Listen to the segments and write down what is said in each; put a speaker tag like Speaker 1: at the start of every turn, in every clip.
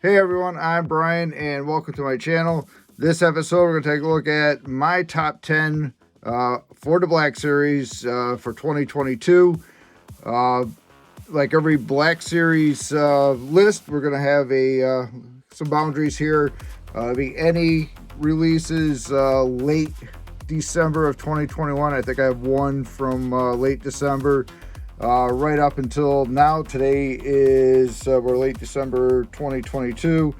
Speaker 1: Hey everyone, I'm Brian and welcome to my channel. This episode we're going to take a look at my top 10 for the Black Series for 2022. Like every Black Series list, we're going to have some boundaries here. Be any releases late December of 2021. I think I have one from late December. Right up until now. Today is we're late December 2022,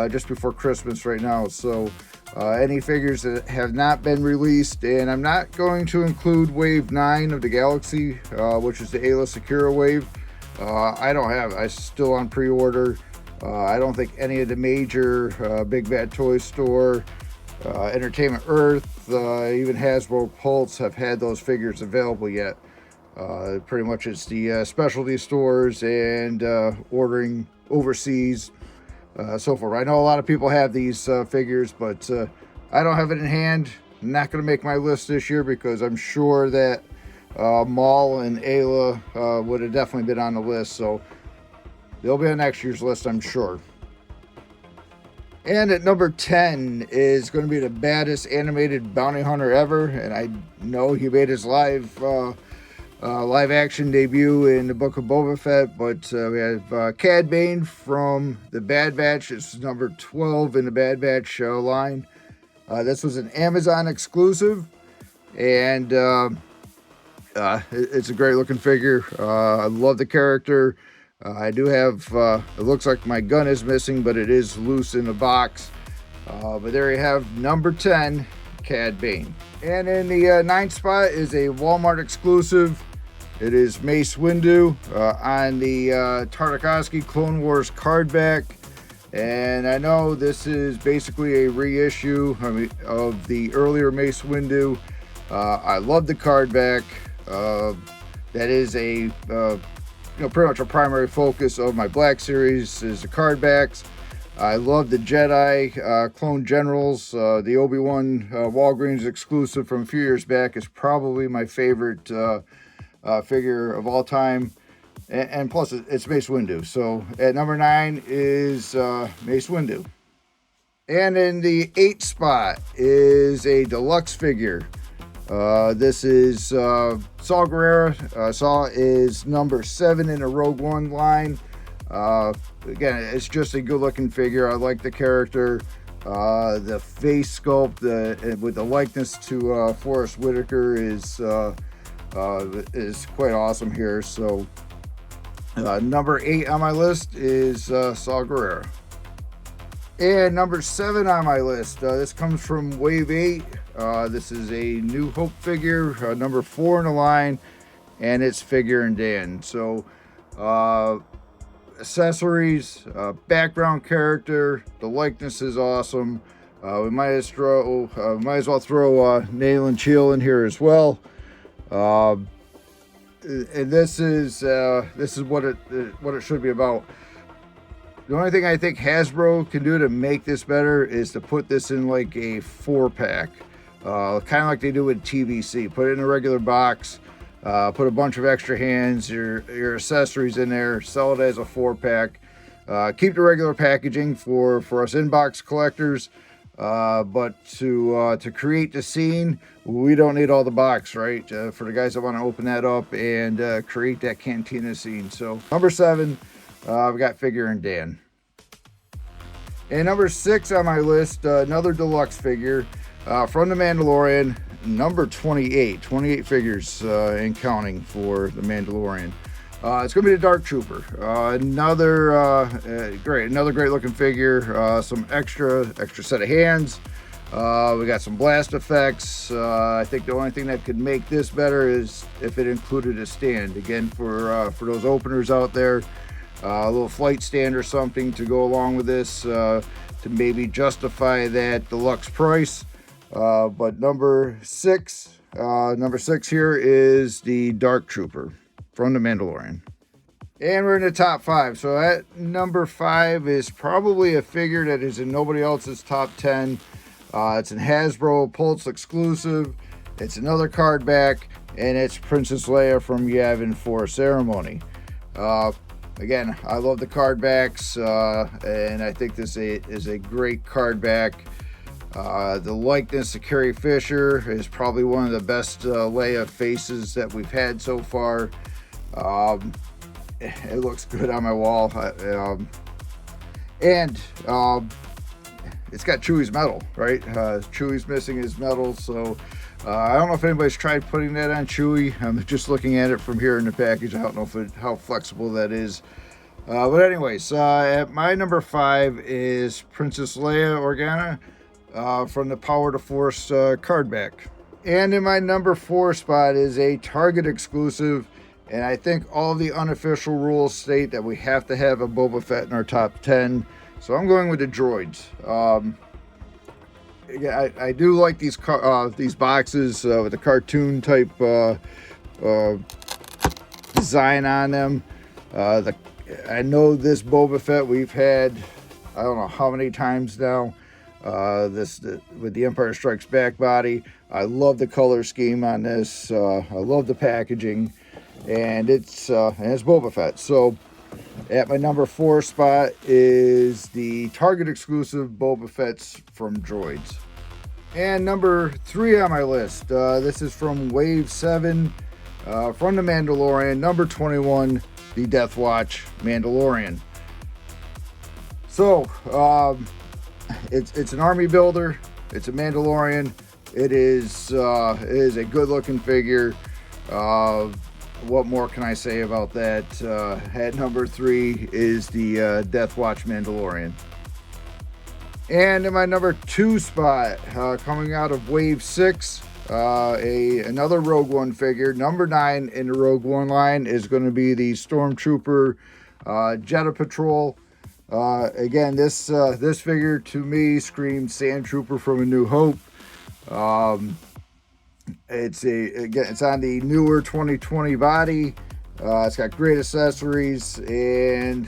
Speaker 1: just before Christmas right now. So any figures that have not been released, and I'm not going to include Wave 9 of the Galaxy, which is the Aalya Secura Wave. I don't have it. I'm still on pre-order. I don't think any of the major Big Bad Toy Store, Entertainment Earth, even Hasbro Pulse have had those figures available yet. Pretty much it's the specialty stores and ordering overseas, so forth. I know a lot of people have these figures, but I don't have it in hand. I'm not going to make my list this year because I'm sure that Maul and Ayla would have definitely been on the list, so they'll be on next year's list, I'm sure. And at number 10 is going to be the baddest animated bounty hunter ever, and I know he made his live action debut in the Book of Boba Fett, but we have Cad Bane from the Bad Batch. It's number 12 in the Bad Batch line. This was an Amazon exclusive, and it's a great looking figure. I love the character. I do have, it looks like my gun is missing, but it is loose in the box. But there you have number 10, Cad Bane. And in the 9th spot is a Walmart exclusive. It is Mace Windu on the Tartakovsky Clone Wars card back. And I know this is basically a reissue of the earlier Mace Windu. I love the card back. That is a pretty much a primary focus of my Black Series is the card backs. I love the Jedi Clone Generals. The Obi-Wan Walgreens exclusive from a few years back is probably my favorite figure of all time. And plus, it's Mace Windu. So at number 9 is Mace Windu. And in the 8th spot is a deluxe figure. This is Saw Gerrera. Saw is number 7 in the Rogue One line. Again, it's just a good looking figure. I like the character. The face sculpt with the likeness to Forrest Whitaker is quite awesome here. So number 8 on my list is Saw Gerrera. And number 7 on my list, this comes from Wave 8. This is a New Hope figure, number 4 in the line, and it's Figure and Dan. So accessories, background character, the likeness is awesome. We might as well throw Nail and Chill in here as well. And this is what it should be about. The only thing I think Hasbro can do to make this better is to put this in like a 4-pack, kind of like they do with TVC. Put it in a regular box, put a bunch of extra hands, your accessories in there, sell it as a 4-pack. Keep the regular packaging for us inbox collectors, but to create the scene, we don't need all the box, right? For the guys that want to open that up and create that cantina scene. So number 7. I've got Figure and Dan. And number 6 on my list, another deluxe figure from the Mandalorian, number 28. 28 figures and counting for the Mandalorian. It's going to be the Dark Trooper. Another great looking figure. Some extra set of hands. We got some blast effects. I think the only thing that could make this better is if it included a stand. Again, for those openers out there. A little flight stand or something to go along with this to maybe justify that deluxe price. But number six here is the Dark Trooper from the Mandalorian. And we're in the top 5. So at number 5 is probably a figure that is in nobody else's top 10. It's an Hasbro Pulse exclusive. It's another card back, and it's Princess Leia from Yavin 4 Ceremony. Again, I love the card backs, and I think this is a great card back. The likeness of Carrie Fisher is probably one of the best Leia faces that we've had so far. It looks good on my wall. And it's got Chewie's medal, right? Chewie's missing his medal, so I don't know if anybody's tried putting that on Chewie. I'm just looking at it from here in the package. I don't know how flexible that is. But anyways, at my number 5 is Princess Leia Organa from the Power to Force card back. And in my number 4 spot is a Target exclusive. And I think all the unofficial rules state that we have to have a Boba Fett in our top 10. So I'm going with the droids. Yeah, I do like these boxes with the cartoon type design on them. I know this Boba Fett we've had, I don't know how many times now. With the Empire Strikes Back body. I love the color scheme on this. I love the packaging. And it's Boba Fett. So at my number 4 spot is the Target exclusive Boba Fett's from Droids. And number 3 on my list, this is from Wave 7 from the Mandalorian, number 21, the Death Watch Mandalorian. So it's an army builder, it's a Mandalorian, it is a good looking figure. What more can I say about that? At number 3 is the Death Watch Mandalorian. And in my number 2 spot, coming out of Wave 6, another Rogue One figure, number 9 in the Rogue One line, is going to be the Stormtrooper Jedha Patrol. Again, this figure to me screams Sand Trooper from A New Hope. It's on the newer 2020 body. It's got great accessories, and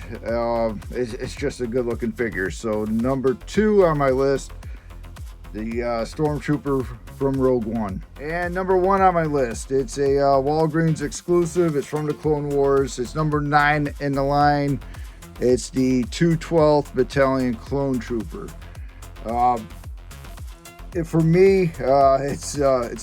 Speaker 1: it's just a good looking figure. So number 2 on my list, the Stormtrooper from Rogue One. And number 1 on my list, it's a Walgreens exclusive. It's from the Clone Wars. It's number 9 in the line. It's the 212th Battalion Clone Trooper. For me, it's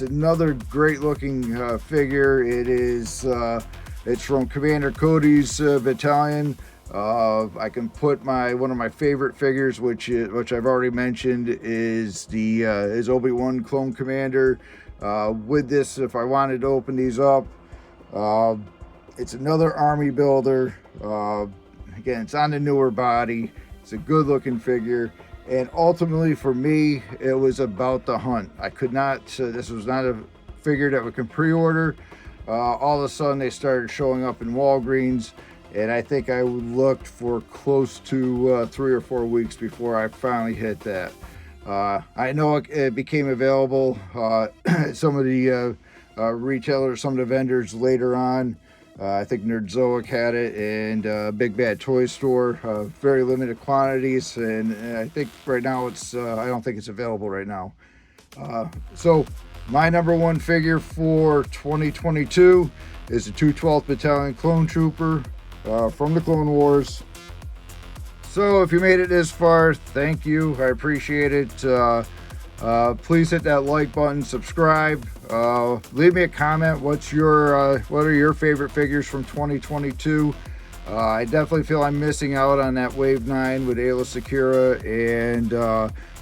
Speaker 1: another great looking figure. It's from Commander Cody's battalion. I can put one of my favorite figures, which I've already mentioned, is Obi-Wan Clone Commander. With this, if I wanted to open these up, it's another army builder. Again, it's on the newer body. It's a good looking figure. And ultimately for me, it was about the hunt. I could not, this was not a figure that we can pre-order. All of a sudden they started showing up in Walgreens, and I think I looked for close to 3 or 4 weeks before I finally hit that. I know it became available at some of the retailers, some of the vendors later on. I think Nerdzoic had it, and Big Bad Toy Store, very limited quantities, and I think right now I don't think it's available right now. So my number 1 figure for 2022 is the 212th Battalion Clone Trooper from the Clone Wars. So if you made it this far, thank you. I appreciate it. Please hit that like button, subscribe, leave me a comment. What are your favorite figures from 2022? I definitely feel I'm missing out on that Wave 9 with Aalya Secura and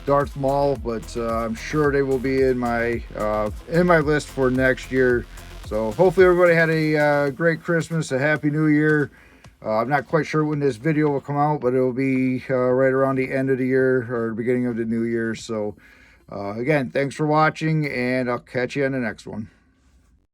Speaker 1: Darth Maul, but I'm sure they will be in my list for next year. So hopefully everybody had a great Christmas, a Happy New Year. I'm not quite sure when this video will come out, but it will be right around the end of the year or the beginning of the new year. So again, thanks for watching, and I'll catch you on the next one.